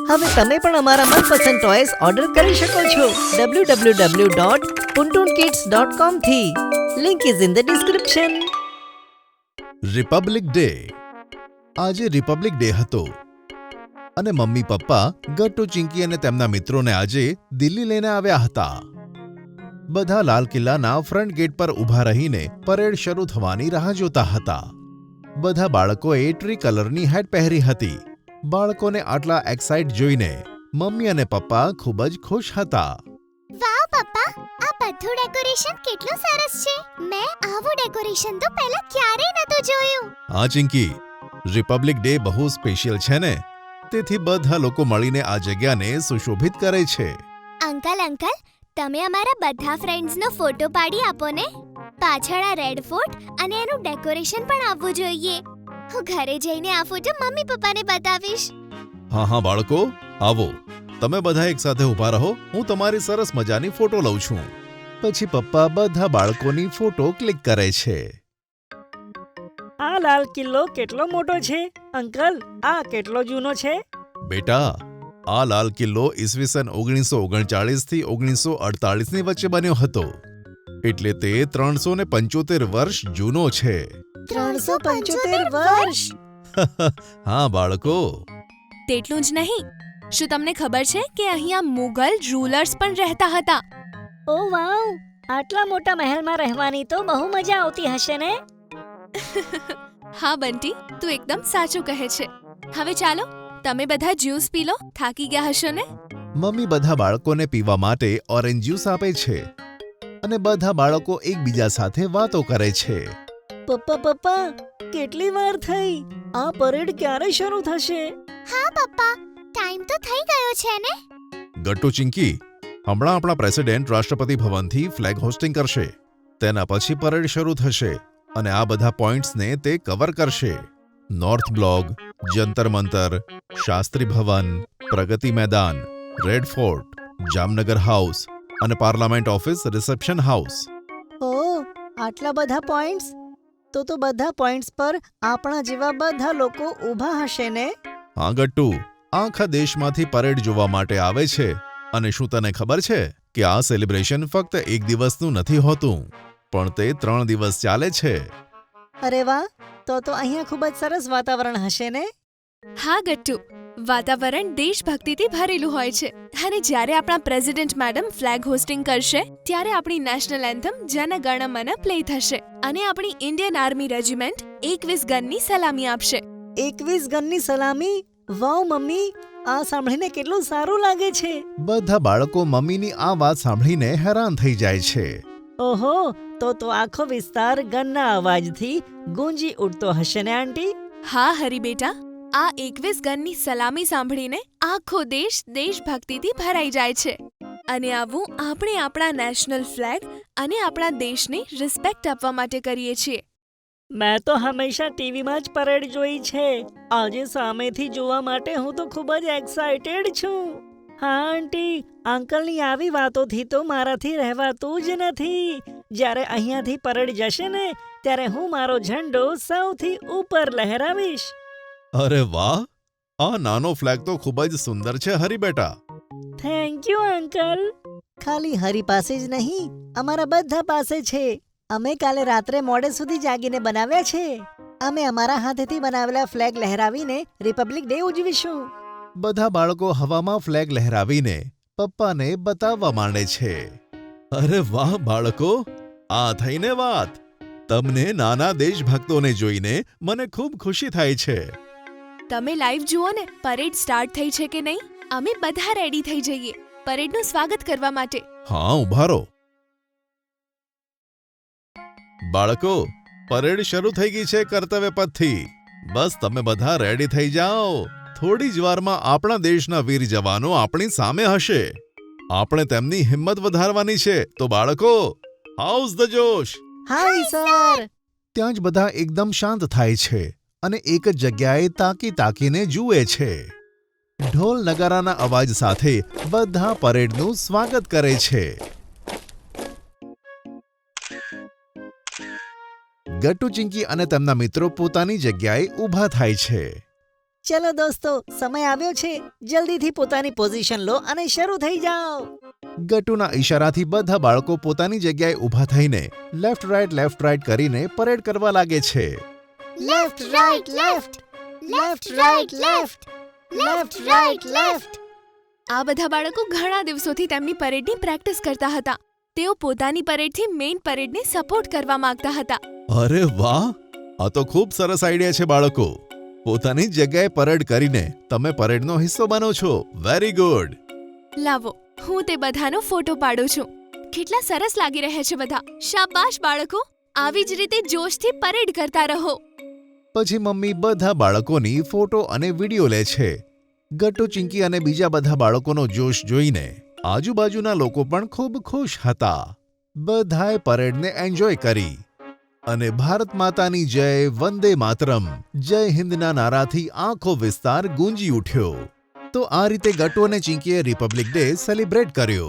હવે તમે પણ અમારા મનપસંદ ટોયસ ઓર્ડર કરી શકો છો www.puntunkids.com થી. Link is in the description. Republic day. આજે રિપબ્લિક ડે હતો અને મમ્મી પપ્પા ગટ્ટુ ચિંકી અને તેમના મિત્રોને આજે દિલ્હી લઈને આવ્યા હતા. બધા લાલ કિલ્લાના ફ્રન્ટ ગેટ પર ઊભા રહીને પરેડ શરૂ થવાની રાહ જોતા હતા. બધા બાળકોએ ટ્રી કલરની હેટ પહેરી હતી. બાળકોને આટલા એક્સાઇટ જોઈને મમ્મી અને પપ્પા ખૂબ જ ખુશ હતા. વાવ પપ્પા, આ બધું ડેકોરેશન કેટલું સરસ છે. મેં આવું ડેકોરેશન તો પહેલા ક્યારેય નહોતું જોયું. હા ચિંકી, રિપબ્લિક ડે બહુ સ્પેશિયલ છે ને, તેથી બધા લોકો મળીને આ જગ્યાને સુશોભિત કરે છે. અંકલ, તમે અમારા બધા ફ્રેન્ડ્સનો ફોટો પાડી આપો ને. પાછળ આ રેડ ફોર્ટ અને એનું ડેકોરેશન પણ આવવું જોઈએ. હું ઘરે જઈને આ ફોટો મમ્મી પપ્પાને બતાવીશ. હા બાળકો, આવો, તમે બધા એક સાથે ઊભા રહો. હું તમારી સરસ મજાની ફોટો લઉં છું. પછી પપ્પા બધા બાળકોની ફોટો ક્લિક કરે છે. આ લાલ કિલ્લો કેટલો મોટો છે અંકલ? આ કેટલો જૂનો છે? બેટા, આ લાલ કિલ્લો ઈસવીસન 1939 થી 1948 ની વચ્ચે બન્યો હતો, એટલે તે 375 વર્ષ જૂનો છે. 375 વર્ષ? હા બાળકો. તેટલું જ નહીં, શું તમને ખબર છે કે અહીંયા મુગલ રૂલર્સ પણ રહેતા હતા? ઓ વાવ, આટલા મોટા મહેલમાં રહેવાની તો બહુ મજા આવતી હશે ને? હા બંટી, તું એકદમ સાચું કહે છે. હવે ચાલો, તમે બધા જ્યુસ પી લો. થાકી ગયા હશો ને? મમ્મી બધા બાળકોને પીવા માટે ઓરેન્જ જ્યુસ આપે છે અને બધા બાળકો એકબીજા સાથે વાતો કરે છે. પપ્પા, કેટલી વાર થઈ? આ પરેડ ક્યારે શરૂ થશે? હા પપ્પા, ટાઈમ તો થઈ ગયો છે ને. ગટ્ટુ ચિંકી, હમણાં આપણા પ્રેસિડેન્ટ રાષ્ટ્રપતિ ભવનથી ફ્લેગ હોસ્ટિંગ કરશે. તેના પછી પરેડ શરૂ થશે અને આ બધા પોઈન્ટ્સને તે કવર કરશે. નોર્થ બ્લોક, જંતર મંતર, શાસ્ત્રી ભવન, પ્રગતિ મેદાન, રેડ ફોર્ટ, જામનગર હાઉસ અને પાર્લામેન્ટ ઓફિસ રિસેપ્શન હાઉસ. ઓહ, આટલા બધા પોઈન્ટ્સ! તો બધા પોઈન્ટ્સ પર આપણા જેવા બધા લોકો ઊભા હશે ને? હા ગટ્ટુ, આખા દેશમાંથી પરેડ જોવા માટે આવે છે. અને શું તને ખબર છે કે આ સેલિબ્રેશન ફક્ત એક દિવસનું નથી હોતું, પણ તે 3 દિવસ ચાલે છે. અરે વાહ, તો અહીંયા ખૂબ જ સરસ વાતાવરણ હશે ને? હા ગટ્ટુ, વાતાવરણ દેશભક્તિથી ભરેલું હોય છે. અને જ્યારે આપણા પ્રેસિડેન્ટ મેડમ ફ્લેગ હોસ્ટિંગ કરશે, ત્યારે આપણી નેશનલ એન્થમ જન ગણ મન પ્લે થશે અને આપણી ઇન્ડિયન આર્મી રેજિમેન્ટ 21 ગનની સલામી આપશે. 21 ગનની સલામી? વાવ મમ્મી, આ સાંભળીને કેટલું સારું લાગે છે. બધા બાળકો મમ્મીની આ વાત સાંભળીને હેરાન થઈ જાય છે. ઓહો, તો આખો વિસ્તાર ગનના અવાજથી ગૂંજી ઉઠતો હશે ને આંટી? હા હરી બેટા, આ 21 ગનની સલામી સાંભળીને આખો દેશ દેશભક્તિથી ભરાઈ જાય છે. અને આવું આપણે આપણા નેશનલ ફ્લેગ અને આપણા દેશને રિસ્પેક્ટ આપવા માટે કરીએ છીએ. મેં તો હંમેશા ટીવીમાં જ પરેડ જોઈ છે. આજે સામેથી જોવા માટે હું તો ખૂબ જ એક્સાઇટેડ છું. હા આંટી, અંકલની આવી વાતોથી તો મારાથી રહેવાતું જ નથી. જ્યારે અહીંયાથી પરેડ જશે ને, ત્યારે હું મારો ઝંડો સૌથી ઉપર લહેરાવીશ. અરે વાહ, આ નાનો ફ્લેગ તો ખૂબ જ સુંદર છે હરી બેટા. Thank you uncle. ખાલી હરી પાસે જ નહીં, અમારા બધા પાસે છે. અમે કાલે રાત્રે મોડે સુધી જાગીને બનાવ્યા છે. અમે અમારા હાથેથી બનાવેલા ફ્લેગ લહેરાવીને રિપબ્લિક ડે ઉજવીશું. બધા બાળકો હવામાં ફ્લેગ લહેરાવીને પપ્પાને બતાવવા માંડે છે. અરે વાહ બાળકો, આ થઈને વાત. તમને નાના દેશભક્તોને જોઈને મને ખૂબ ખુશી થાય છે. તમે લાઈવ જુઓ ને, પરેડ સ્ટાર્ટ થઈ છે કે નહીં. અમે બધા રેડી થઈ જઈએ પરેડનું સ્વાગત કરવા માટે. હા, ઊભા રહો બાળકો, પરેડ શરૂ થઈ ગઈ છે કર્તવ્ય પથથી. બસ તમે બધા રેડી થઈ જાઓ. થોડી જ વારમાં આપણા દેશના વીર જવાનો આપણી સામે હશે. આપણે તેમની હિંમત વધારવાની છે. તો બાળકો, how's the josh. Hi sir. ત્યાં જ બધા એકદમ શાંત થાય છે અને એક જ જગ્યાએ તાકીને જુએ છે. ઢોલ નગારાના અવાજ સાથે બધા પરેડનું સ્વાગત કરે છે. ગટ્ટુ ચિંકી અને તેમના મિત્રો પોતાની જગ્યાએ ઊભા થાય છે. ચલો દોસ્તો, સમય આવ્યો છે. જલ્દીથી પોતાની પોઝિશન લો અને શરૂ થઈ જાઓ. ગટ્ટુના ઈશારાથી બધા બાળકો પોતાની જગ્યાએ ઊભા થઈને લેફ્ટ રાઈટ કરીને પરેડ કરવા લાગે છે. Left right left, left right left, left right left. આ બધા બાળકો ઘણા દિવસોથી તેમની પરેડની પ્રેક્ટિસ કરતા હતા. તેઓ પોતાની પરેડથી મેઇન પરેડને સપોર્ટ કરવા માંગતા હતા. અરે વાહ, આ તો ખૂબ સરસ આઈડિયા છે બાળકો. પોતાની જગ્યાએ પરેડ કરીને તમે પરેડનો હિસ્સો બનો છો. Very good. લાવો, હું તે બધાનો ફોટો પાડું છું. કેટલા સરસ લાગી રહ્યા છે બધા. શાબાશ બાળકો, આવી જ રીતે જોશથી પરેડ કરતા રહો. પછી મમ્મી બધા બાળકોની ફોટો અને વિડીયો લે છે. ગટ્ટુ ચિંકી અને બીજા બધા બાળકોનો જોશ જોઈને આજુબાજુના લોકો પણ ખૂબ ખુશ હતા. બધાએ પરેડને એન્જોય કરી અને ભારત માતાની જય, વંદે માતરમ, જય હિન્દના નારાથી આખો વિસ્તાર ગુંજી ઉઠ્યો. તો આ રીતે ગટ્ટુ અને ચિંકીએ રિપબ્લિક ડે સેલિબ્રેટ કર્યો.